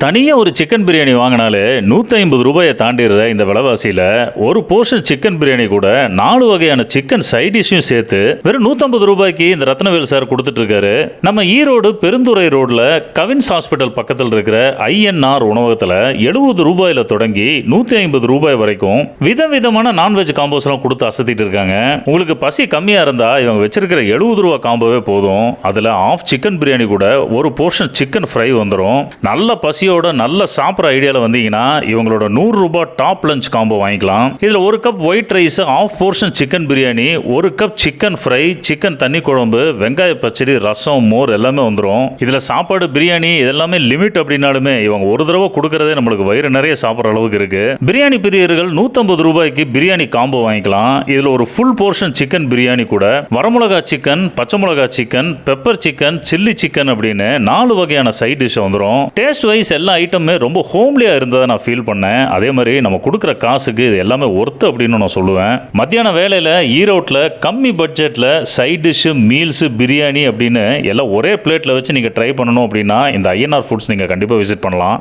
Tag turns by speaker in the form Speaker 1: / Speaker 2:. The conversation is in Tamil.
Speaker 1: தனியாக ஒரு சிக்கன் பிரியாணி வாங்கினாலே ரூ. 150 தாண்டிடுற இந்த விலைவாசியில் ஒரு போர்ஷன் சிக்கன் பிரியாணி கூட 4 வகையான சிக்கன் சைட் டிஷ்ஷையும் சேர்த்து வெறும் ரூ. 150 இந்த ரத்னவேல் சார் கொடுத்துட்டு இருக்காரு. நம்ம ஈரோடு பெருந்துறை ரோட்ல கவின்ஸ் ஹாஸ்பிட்டல் பக்கத்தில் இருக்கிற ஐஎன்ஆர் உணவகத்தில் ரூ. 70 தொடங்கி ரூ. 150 வரைக்கும் விதவிதமான நான்வெஜ் காம்போஸ்லாம் கொடுத்து அசத்திட்டு இருக்காங்க. உங்களுக்கு பசி கம்மியாக இருந்தால் இவங்க வச்சிருக்கிற ரூ. 70 காம்போவே போதும். அதில் ஆஃப் சிக்கன் பிரியாணி கூட ஒரு போர்ஷன் சிக்கன் ஃப்ரை வந்துடும். நல்ல பசியோட நல்ல சாப்பிட்ற ஐடியாவில் வந்தீங்கன்னா இவங்களோட ரூ. 100 டாப் லஞ்ச் காம்போ வாங்கிக்கலாம். இதில் ஒரு cup white rice, half portion chicken biryani, ஒரு கப் சிக்கன் ஃப்ரை, சிக்கன் தண்ணி குழம்பு, வெங்காய பச்சடி, ரசம், மோர் எல்லாமே வந்துடும். இதில் சாப்பாடு பிரியாணி இதெல்லாமே லிமிட் அப்படின்னாலுமே இவங்க ஒரு தடவை கொடுக்கறதே நம்மளுக்கு வயிறு நிறைய சாப்பிட்ற அளவுக்கு இருக்கு. பிரியாணி பிரியர்கள் ரூ. 150 பிரியாணி காம்போ வாங்கிக்கலாம். இதில் ஒரு ஃபுல் போர்ஷன் சிக்கன் பிரியாணி கூட வரமிளகா சிக்கன், பச்சை மிளகா chicken, pepper chicken, chilli chicken அப்படின்னு 4 வகையான சைட் டிஷ் வந்துடும். டேஸ்ட் வைஸ் எல்லா ஐட்டமே ரொம்ப ஹோம்லியா இருந்ததை நான் ஃபீல் பண்ணேன். அதே மாதிரி நம்ம கொடுக்குற காசுக்கு இது எல்லாமே ஒர்த்து அப்படின்னு நான் சொல்லுவேன். மத்தியான வேலையில் ஈரோட்டில் கம்மி பட்ஜெட்டில் சைட் டிஷ், மீல்ஸ், பிரியாணி அப்படின்னு எல்லாம் ஒரே பிளேட்டில் வச்சு நீங்கள் ட்ரை பண்ணணும் அப்படின்னா இந்த ஐஎன்ஆர் ஃபுட்ஸ் நீங்கள் கண்டிப்பாக விசிட் பண்ணலாம்.